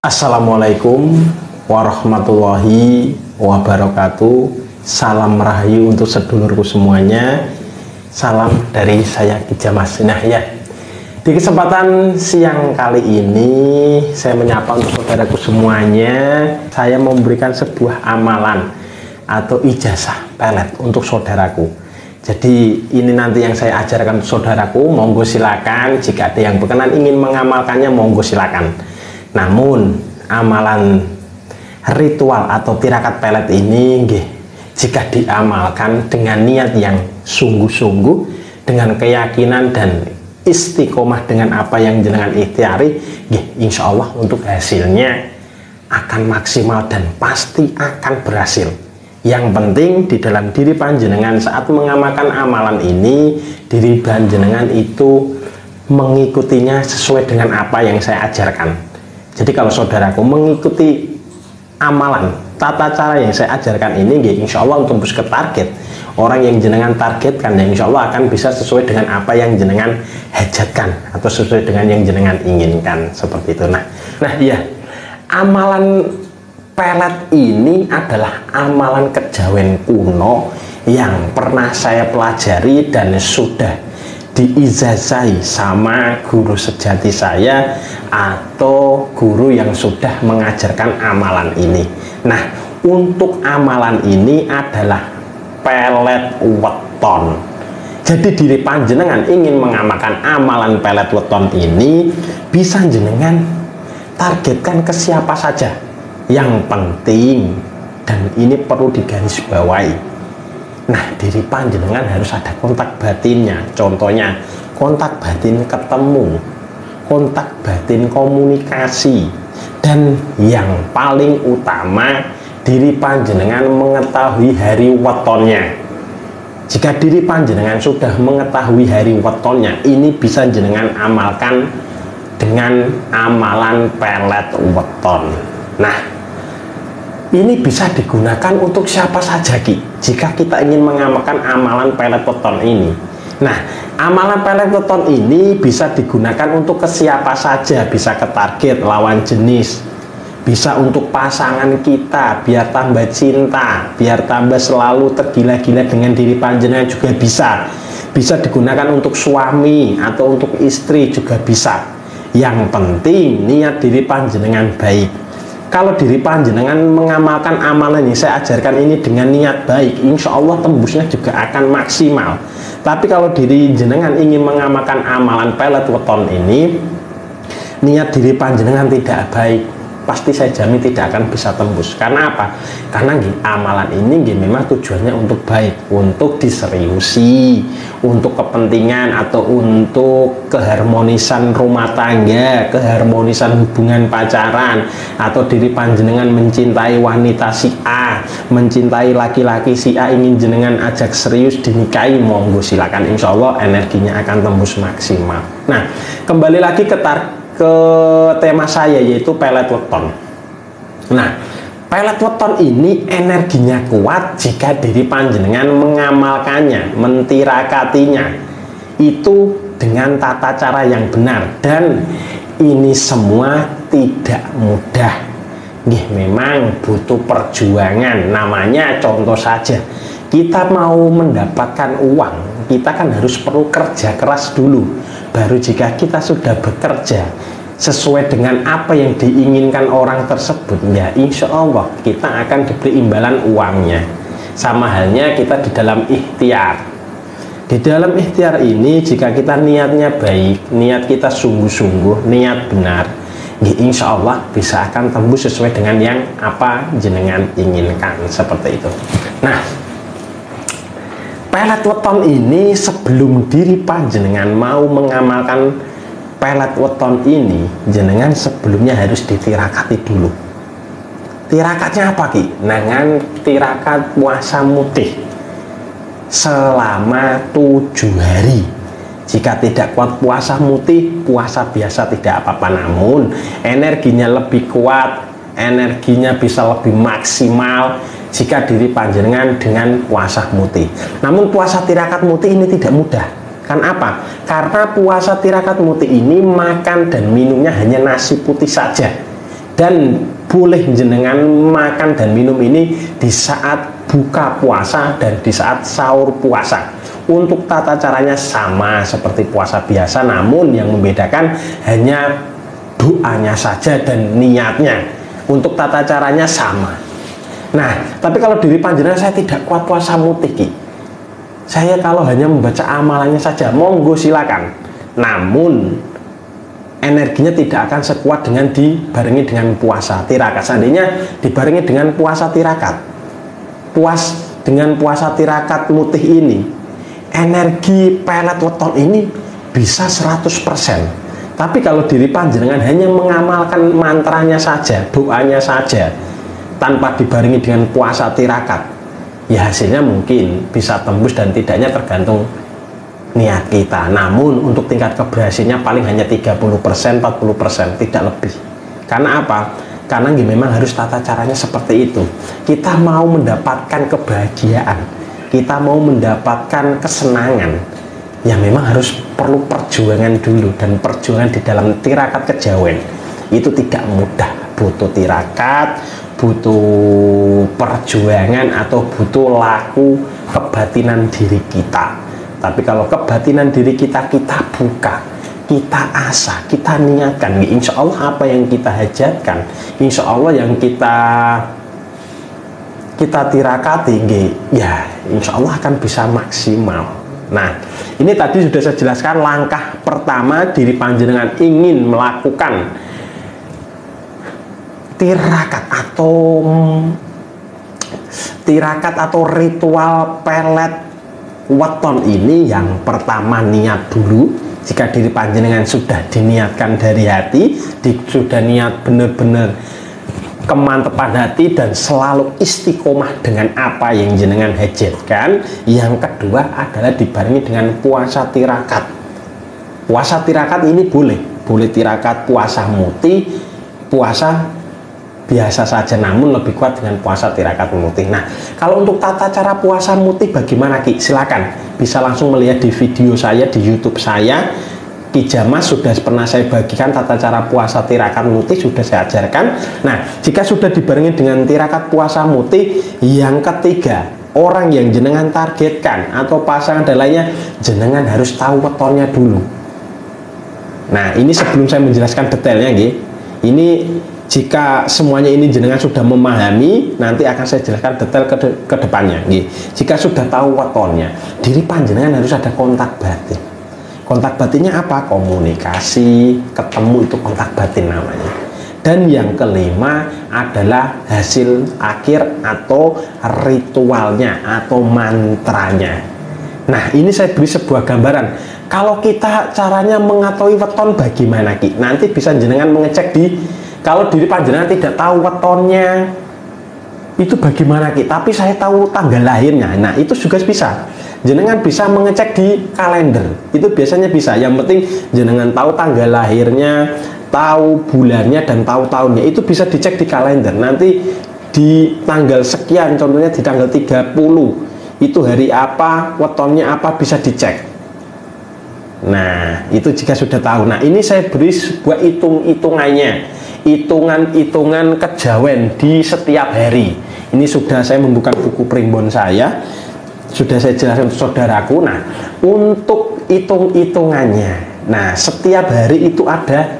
Assalamualaikum warahmatullahi wabarakatuh. Salam rahayu untuk sedulurku semuanya. Salam dari saya Ki Jamas. Nah ya, di kesempatan siang kali ini saya menyapa untuk saudaraku semuanya. Saya memberikan sebuah amalan atau ijazah pelet untuk saudaraku. Jadi ini nanti yang saya ajarkan untuk saudaraku. Monggo silakan, jika ada yang berkenan ingin mengamalkannya, monggo silakan. Namun amalan ritual atau tirakat pelet ini jika diamalkan dengan niat yang sungguh-sungguh, dengan keyakinan dan istiqomah dengan apa yang jenengan ikhtiari, insya Allah untuk hasilnya akan maksimal dan pasti akan berhasil. Yang penting di dalam diri panjenengan saat mengamalkan amalan ini, diri panjenengan itu mengikutinya sesuai dengan apa yang saya ajarkan. Jadi kalau saudaraku mengikuti amalan tata cara yang saya ajarkan ini, insya Allah untuk tembus ke target orang yang jenengan targetkan, ya insya Allah akan bisa sesuai dengan apa yang jenengan hajatkan atau sesuai dengan yang jenengan inginkan, seperti itu. Nah ya, amalan pelet ini adalah amalan kejawen kuno yang pernah saya pelajari dan sudah diijazahi sama guru sejati saya atau guru yang sudah mengajarkan amalan ini. Nah, untuk amalan ini adalah pelet weton. Jadi diri panjenengan ingin mengamalkan amalan pelet weton ini, bisa jenengan targetkan ke siapa saja. Yang penting, dan ini perlu digarisbawahi, nah diri panjenengan harus ada kontak batinnya. Contohnya kontak batin ketemu, kontak batin komunikasi, dan yang paling utama diri panjenengan mengetahui hari wetonnya. Jika diri panjenengan sudah mengetahui hari wetonnya, ini bisa jenengan amalkan dengan amalan pelet weton. Nah, ini bisa digunakan untuk siapa saja, Ki, jika kita ingin mengamalkan amalan pelet weton ini. Nah, amalan pelet weton ini bisa digunakan untuk ke siapa saja, bisa ke target lawan jenis, bisa untuk pasangan kita biar tambah cinta, biar tambah selalu tergila-gila dengan diri panjenengan juga bisa digunakan untuk suami atau untuk istri juga bisa. Yang penting niat diri panjenengan baik. Kalau diri panjenengan mengamalkan amalan yang saya ajarkan ini dengan niat baik, insya Allah tembusnya juga akan maksimal. Tapi kalau diri jenengan ingin mengamalkan amalan pelet weton ini, niat diri panjenengan tidak baik, pasti saya jamin tidak akan bisa tembus. Karena apa? Karena amalan ini memang tujuannya untuk baik, untuk diseriusi, untuk kepentingan atau untuk keharmonisan rumah tangga, keharmonisan hubungan pacaran, atau diri panjenengan mencintai wanita si A, mencintai laki-laki si A, ingin jenengan ajak serius dinikahi, monggo silakan, insya Allah energinya akan tembus maksimal. Nah, kembali lagi ke tema saya, yaitu pelet weton. Nah, pelet weton ini energinya kuat jika diri panjenengan mengamalkannya, mentirakatinya itu dengan tata cara yang benar, dan ini semua tidak mudah. Memang butuh perjuangan. Namanya contoh saja, kita mau mendapatkan uang, kita kan harus perlu kerja keras dulu. Baru jika kita sudah bekerja sesuai dengan apa yang diinginkan orang tersebut, ya insya Allah kita akan diberi imbalan uangnya. Sama halnya kita di dalam ikhtiar. Di dalam ikhtiar ini, jika kita niatnya baik, niat kita sungguh-sungguh, niat benar, insya Allah bisa akan tembus sesuai dengan yang apa jenengan inginkan, seperti itu. Nah, pelet weton ini, sebelum diri panjenengan mau mengamalkan pelet weton ini, jenengan sebelumnya harus ditirakati dulu. Tirakatnya apa, Ki? Dengan tirakat puasa mutih selama 7 hari. Jika tidak kuat puasa mutih, puasa biasa tidak apa-apa, namun energinya lebih kuat, energinya bisa lebih maksimal jika diri panjenengan dengan puasa mutih. Namun puasa tirakat mutih ini tidak mudah. Kan apa? Karena puasa tirakat mutih ini makan dan minumnya hanya nasi putih saja. Dan boleh jenengan makan dan minum ini di saat buka puasa dan di saat sahur puasa. Untuk tata caranya sama seperti puasa biasa, namun yang membedakan hanya doanya saja dan niatnya. Untuk tata caranya sama. Nah, tapi kalau diri panjenengan saya tidak kuat puasa mutih, saya kalau hanya membaca amalannya saja, monggo silakan. Namun energinya tidak akan sekuat dengan dibarengi dengan puasa tirakat. Seandainya dibarengi dengan puasa tirakat, dengan puasa tirakat mutih ini, energi pelet weton ini bisa 100%. Tapi kalau diri panjenengan hanya mengamalkan mantranya saja, doanya saja, tanpa dibarengi dengan puasa tirakat, ya hasilnya mungkin bisa tembus dan tidaknya tergantung niat kita. Namun untuk tingkat keberhasilannya paling hanya 30%, 40%, tidak lebih. Karena apa? Karena memang harus tata caranya seperti itu. Kita mau mendapatkan kebahagiaan, kita mau mendapatkan kesenangan, ya memang harus perlu perjuangan dulu. Dan perjuangan di dalam tirakat kejawen itu tidak mudah, butuh tirakat, butuh perjuangan, atau butuh laku kebatinan diri kita. Tapi kalau kebatinan diri kita buka, kita asah, kita niatkan, insya Allah apa yang kita hajatkan, insya Allah yang kita tirakati, ya insya Allah akan bisa maksimal. Nah, ini tadi sudah saya jelaskan langkah pertama diri panjenengan ingin melakukan tirakat atau ritual pelet weton ini. Yang pertama niat dulu. Jika diri panjenengan sudah diniatkan dari hati, sudah niat benar-benar kemantepan hati dan selalu istiqomah dengan apa yang jenengan hajatkan. Yang kedua adalah dibarengi dengan puasa tirakat. Puasa tirakat ini boleh tirakat puasa mutih, puasa biasa saja, namun lebih kuat dengan puasa tirakat mutih. Nah, kalau untuk tata cara puasa mutih bagaimana Ki? Silakan bisa langsung melihat di video saya di YouTube saya. Ki Jamas sudah pernah saya bagikan tata cara puasa tirakat mutih, sudah saya ajarkan. Nah, jika sudah dibarengi dengan tirakat puasa mutih, yang ketiga, orang yang jenengan targetkan atau pasangan dan lainnya, jenengan harus tahu wetonnya dulu. Nah, ini sebelum saya menjelaskan detailnya, ini jika semuanya ini jenengan sudah memahami, nanti akan saya jelaskan detail ke depannya. Jika sudah tahu wetonnya, diri panjenengan harus ada kontak batin. Kontak batinnya apa? Komunikasi, ketemu, itu kontak batin namanya. Dan yang kelima adalah hasil akhir atau ritualnya atau mantranya. Nah, ini saya beri sebuah gambaran. Kalau kita caranya mengetahui weton bagaimana Ki? Nanti bisa jenengan mengecek kalau diri panjenengan tidak tahu wetonnya itu bagaimana Ki, tapi saya tahu tanggal lahirnya. Nah, itu juga bisa. Jenengan bisa mengecek di kalender. Itu biasanya bisa. Yang penting jenengan tahu tanggal lahirnya, tahu bulannya dan tahu tahunnya. Itu bisa dicek di kalender. Nanti di tanggal sekian, contohnya di tanggal 30, itu hari apa, wetonnya apa, bisa dicek. Nah, itu jika sudah tahu. Nah, ini saya beri sebuah hitungannya. Hitungan kejawen di setiap hari. Ini sudah saya membuka buku primbon saya, sudah saya jelaskan untuk saudaraku. Nah, untuk hitungannya, nah setiap hari itu ada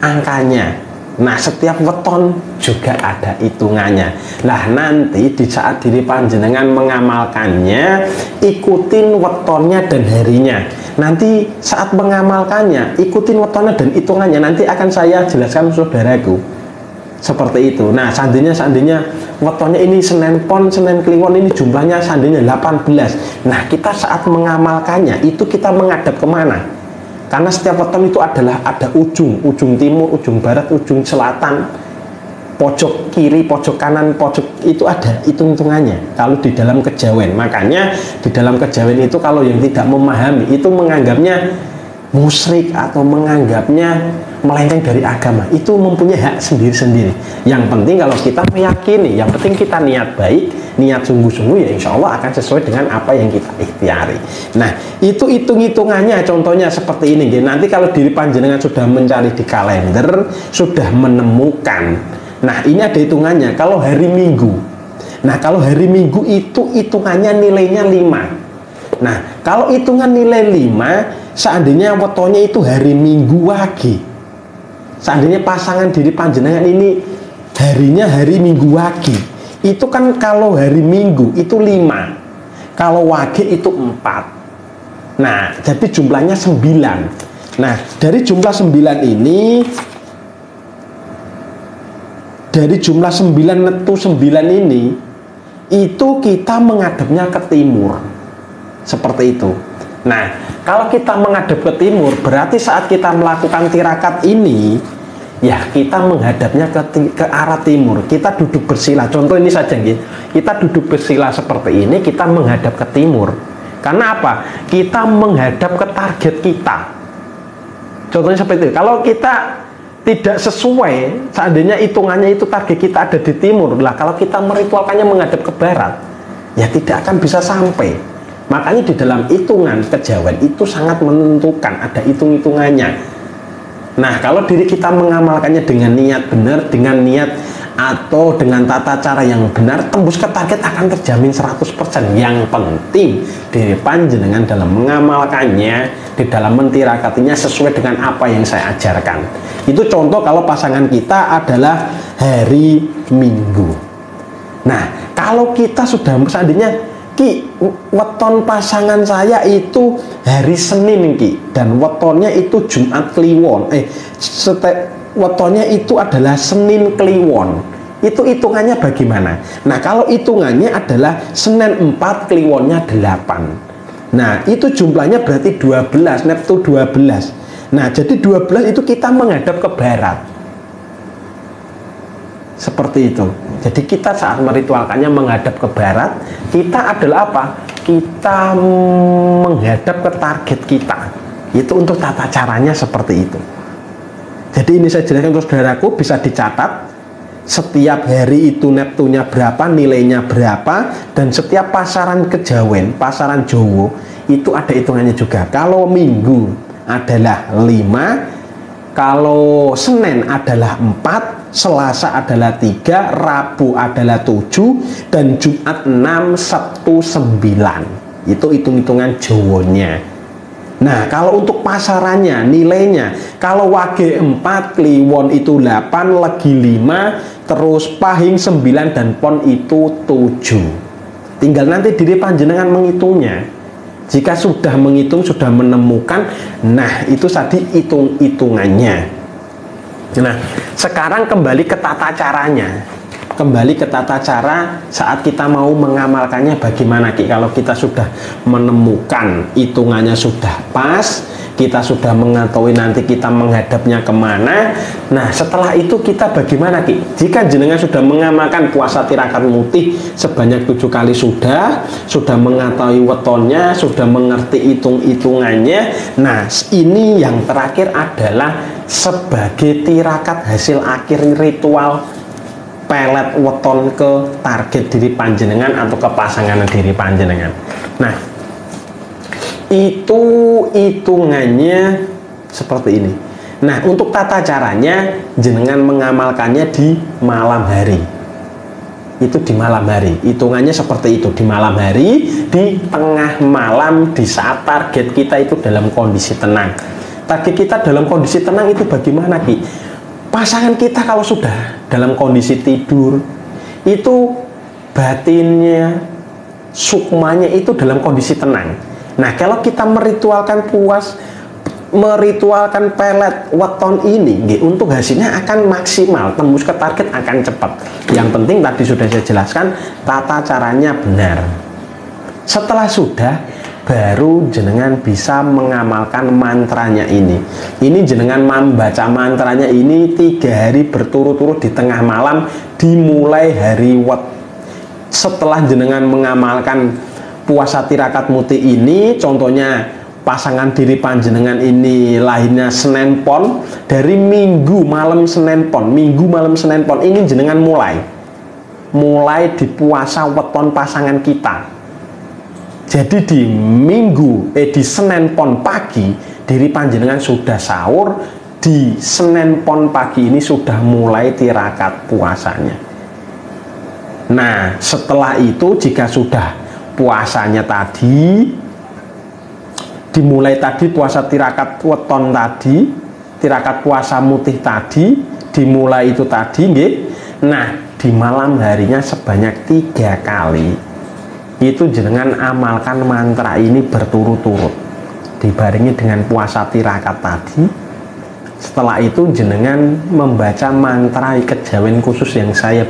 angkanya. Nah, setiap weton juga ada hitungannya. Nah, nanti di saat diri panjenengan mengamalkannya, ikutin wetonnya dan harinya. Nanti saat mengamalkannya, ikutin wetonnya dan hitungannya. Nanti akan saya jelaskan saudaraku. Seperti itu. Nah, seandainya wetonnya ini Senin Pon, Senin Kliwon, ini jumlahnya seandainya 18. Nah, kita saat mengamalkannya, itu kita menghadap kemana? Karena setiap weton itu adalah ada ujung timur, ujung barat, ujung selatan, pojok kiri, pojok kanan, pojok, itu ada hitung-hitungannya kalau di dalam kejawen. Makanya di dalam kejawen itu kalau yang tidak memahami itu menganggapnya musyrik atau menganggapnya melenceng dari agama. Itu mempunyai hak sendiri-sendiri. Yang penting kalau kita meyakini, yang penting kita niat baik, niat sungguh-sungguh, ya insya Allah akan sesuai dengan apa yang kita ikhtiari. Nah, itu hitung-hitungannya, contohnya seperti ini. Nanti kalau diri panjenengan sudah mencari di kalender, sudah menemukan, nah ini ada hitungannya. Kalau hari Minggu, nah kalau hari Minggu itu hitungannya nilainya 5. Nah, kalau hitungan nilai 5, seandainya wetonnya itu hari Minggu wage, seandainya pasangan diri panjenengan ini harinya hari Minggu wage, itu kan kalau hari Minggu itu 5, kalau wage itu 4. Nah, jadi jumlahnya 9. Nah, dari jumlah 9 ini, dari jumlah 9 netu 9 ini, itu kita menghadapnya ke timur. Seperti itu. Nah, kalau kita menghadap ke timur, berarti saat kita melakukan tirakat ini, ya kita menghadapnya ke arah timur. Kita duduk bersila. Contoh ini saja, gitu. Kita duduk bersila seperti ini, kita menghadap ke timur. Karena apa? Kita menghadap ke target kita. Contohnya seperti itu. Kalau kita tidak sesuai, seandainya hitungannya itu target kita ada di timur, lah kalau kita meritualkannya menghadap ke barat, ya tidak akan bisa sampai. Makanya di dalam hitungan kejawen itu sangat menentukan, ada hitung-hitungannya. Nah, kalau diri kita mengamalkannya dengan niat benar, dengan niat atau dengan tata cara yang benar, tembus ke target akan terjamin 100%. Yang penting diri panjenengan dalam mengamalkannya, di dalam mentirakatinya sesuai dengan apa yang saya ajarkan. Itu contoh kalau pasangan kita adalah hari Minggu. Nah, kalau kita sudah seandainya Ki, weton pasangan saya itu hari Senin Ki, dan wetonnya itu Jumat Kliwon. Wetonnya itu adalah Senin Kliwon. Itu hitungannya bagaimana? Nah, kalau hitungannya adalah Senin 4 Kliwonnya 8. Nah, itu jumlahnya berarti 12, neptu 12. Nah, jadi 12 itu kita menghadap ke barat. Seperti itu. Jadi kita saat meritualkannya menghadap ke barat, kita adalah apa? Kita menghadap ke target kita. Itu untuk tata caranya seperti itu. Jadi ini saya jelaskan untuk saudaraku, bisa dicatat setiap hari itu neptunya berapa, nilainya berapa, dan setiap pasaran kejawen, pasaran Jowo itu ada hitungannya juga. Kalau Minggu adalah 5, kalau Senin adalah 4, Selasa adalah 3, Rabu adalah 7, dan Jumat 6, Sabtu 9. Itu hitung-hitungan Jawonya. Nah, kalau untuk pasarannya, nilainya, kalau wage 4, Kliwon itu 8, Legi 5, terus Pahing 9, dan Pon itu 7. Tinggal nanti diri panjenengan menghitungnya. Jika sudah menghitung, sudah menemukan, nah itu tadi hitung-hitungannya. Nah, sekarang kembali ke tata caranya. Kembali ke tata cara saat kita mau mengamalkannya bagaimana Ki? Kalau kita sudah menemukan hitungannya sudah pas, kita sudah mengetahui nanti kita menghadapnya kemana. Nah, setelah itu kita bagaimana Ki? Jika jenengan sudah mengamalkan puasa tirakat mutih sebanyak 7 kali sudah mengetahui wetonnya, sudah mengerti hitung-hitungannya. Nah, ini yang terakhir adalah sebagai tirakat hasil akhir ritual pelet weton ke target diri panjenengan atau ke pasangan diri panjenengan. Nah, itu hitungannya seperti ini. Nah, untuk tata caranya jenengan mengamalkannya di malam hari. Itu di malam hari. Hitungannya seperti itu, di malam hari, di tengah malam, di saat target kita itu dalam kondisi tenang. Target kita dalam kondisi tenang itu bagaimana Ki? Pasangan kita kalau sudah dalam kondisi tidur, itu batinnya, sukmanya itu dalam kondisi tenang. Nah, kalau kita meritualkan meritualkan pelet weton ini, untuk hasilnya akan maksimal, tembus ke target akan cepat. Yang penting tadi sudah saya jelaskan, tata caranya benar. Setelah sudah, baru jenengan bisa mengamalkan mantranya ini. Ini jenengan membaca mantranya ini 3 hari berturut-turut di tengah malam, dimulai hari setelah jenengan mengamalkan puasa tirakat muti ini. Contohnya pasangan diri panjenengan ini lahirnya Senin Pon, dari Minggu malam Senin Pon, Minggu malam Senin Pon ini jenengan mulai mulai di puasa weton pasangan kita. Jadi di di Senin pon pagi diri panjenengan sudah sahur, di Senin pon pagi ini sudah mulai tirakat puasanya. Nah, setelah itu jika sudah puasanya tadi dimulai tadi, puasa tirakat weton tadi, tirakat puasa mutih tadi dimulai itu tadi nggih. Nah, di malam harinya sebanyak 3 kali itu jenengan amalkan mantra ini berturut-turut dibarengi dengan puasa tirakat tadi. Setelah itu jenengan membaca mantra kejawen khusus yang saya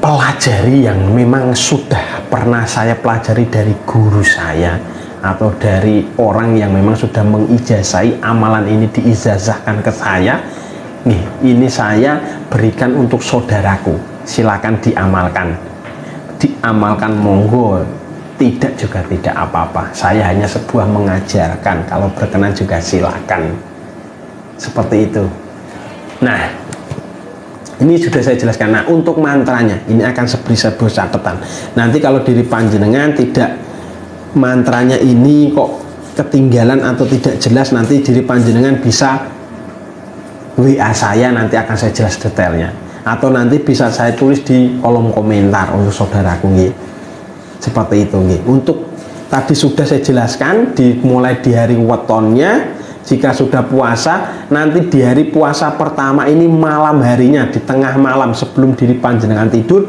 pelajari, yang memang sudah pernah saya pelajari dari guru saya atau dari orang yang memang sudah mengijazai amalan ini, diijazahkan ke saya. Nih, ini saya berikan untuk saudaraku, silakan diamalkan. Diamalkan monggo, tidak juga tidak apa-apa. Saya hanya sebuah mengajarkan, kalau berkenan juga silakan. Seperti itu. Nah, ini sudah saya jelaskan. Nah, untuk mantranya ini akan sebuah catatan. Nanti kalau diri panjenengan tidak, mantranya ini kok ketinggalan atau tidak jelas, nanti diri panjenengan bisa WA saya, nanti akan saya jelas detailnya, atau nanti bisa saya tulis di kolom komentar untuk saudaraku nggih. Seperti itu nggih. Untuk tadi sudah saya jelaskan, dimulai di hari wetonnya. Jika sudah puasa, nanti di hari puasa pertama ini malam harinya, di tengah malam sebelum diri panjenengan tidur,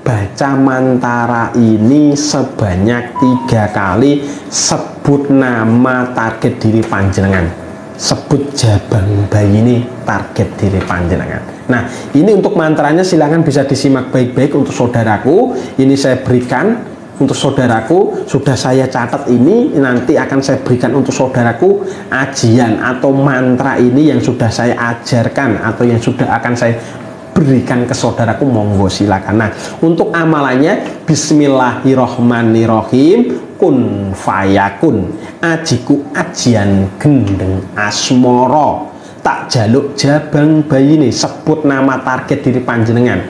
baca mantra ini sebanyak 3 kali, sebut nama target diri panjenengan, sebut jabang bayi ini target diri panjenengan. Nah, ini untuk mantranya silahkan bisa disimak baik-baik untuk saudaraku. Ini saya berikan untuk saudaraku, sudah saya catat ini, nanti akan saya berikan untuk saudaraku ajian atau mantra ini yang sudah saya ajarkan atau yang sudah akan saya berikan ke saudaraku, monggo silakan. Nah, untuk amalannya bismillahirrohmanirrohim, kun fayakun, ajiku ajian gendeng asmoro, tak jaluk jabang bayi ini, sebut nama target diri panjenengan.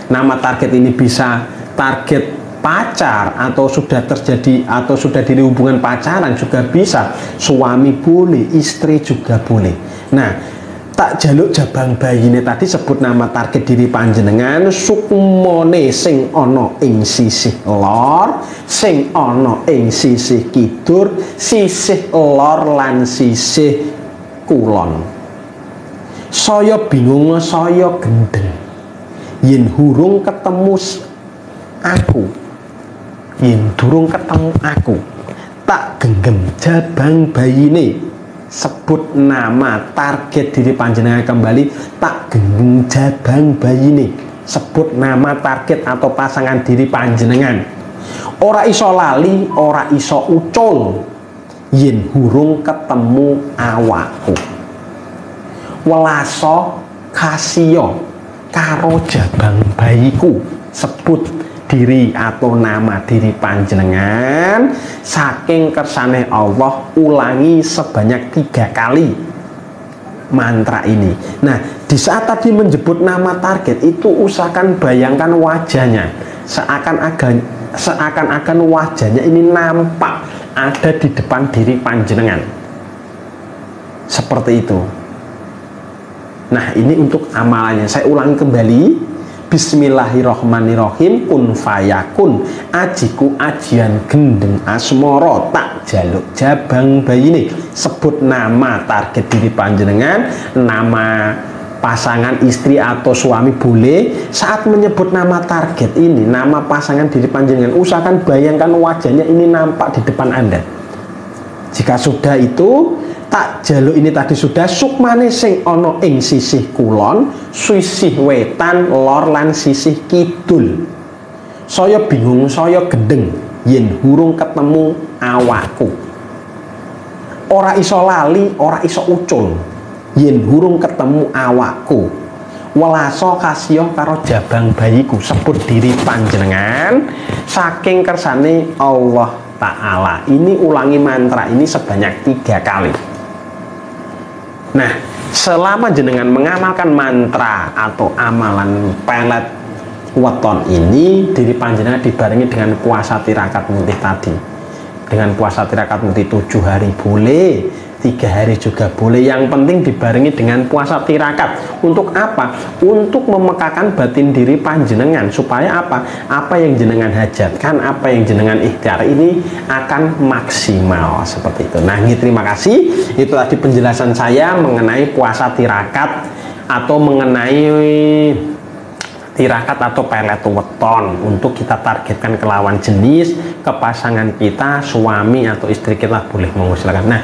Nama target ini bisa target pacar, atau sudah terjadi atau sudah diri hubungan pacaran juga bisa, suami boleh, istri juga boleh. Nah, tak jaluk jabang bayi ini tadi sebut nama target diri panjenengan, sukmone sing ono ing sisih lor, sing ono ing sisih kidul, sisih lor lan sisih kulon. Saya bingung, saya gendeng, yen hurung ketemu aku, yen durung ketemu aku, tak genggam jabang bayi ini, sebut nama target diri panjenengan kembali, tak genggam jabang bayi ini, sebut nama target atau pasangan diri panjenengan. Ora iso lali, ora iso ucul, yen hurung ketemu awakku. Welaso kasio karo jabang bayiku, sebut diri atau nama diri panjenengan saking kersane Allah, ulangi sebanyak 3 kali mantra ini. Nah, di saat tadi menyebut nama target itu, usahakan bayangkan wajahnya, seakan-akan wajahnya ini nampak ada di depan diri panjenengan, seperti itu. Nah, ini untuk amalannya, saya ulangi kembali. Bismillahirrohmanirrohim, kun fayakun, ajiku ajian gendeng asmoro, tak jaluk jabang bayi ini, sebut nama target diri panjenengan, nama pasangan istri atau suami boleh. Saat menyebut nama target ini, nama pasangan diri panjenengan, usahakan bayangkan wajahnya ini nampak di depan Anda. Jika sudah itu, tak jaluk ini tadi sudah, sukmane sing ono ing sisih kulon, sisih wetan, lor lan sisih kidul. Saya bingung, saya gendeng, yen hurung ketemu awakku. Ora iso lali, ora iso ucul, yen hurung ketemu awakku. Welaso kasio karo jabang bayiku, sebut diri panjenengan saking kersane Allah Ta'ala. Ini ulangi mantra ini sebanyak 3 kali. Nah, selama jenengan mengamalkan mantra atau amalan pelet weton ini diri panjenengan dibarengi dengan puasa tirakat mutih tadi. Dengan puasa tirakat mutih 7 hari boleh, 3 hari juga boleh, yang penting dibarengi dengan puasa tirakat. Untuk apa? Untuk memekakan batin diri panjenengan, supaya apa? Apa yang jenengan hajatkan, apa yang jenengan ikhtiar ini akan maksimal seperti itu. Nah, ini terima kasih. Itu tadi penjelasan saya mengenai puasa tirakat atau mengenai tirakat atau pelet weton untuk kita targetkan ke lawan jenis, ke pasangan kita, suami atau istri kita, boleh mengusulkan. Nah,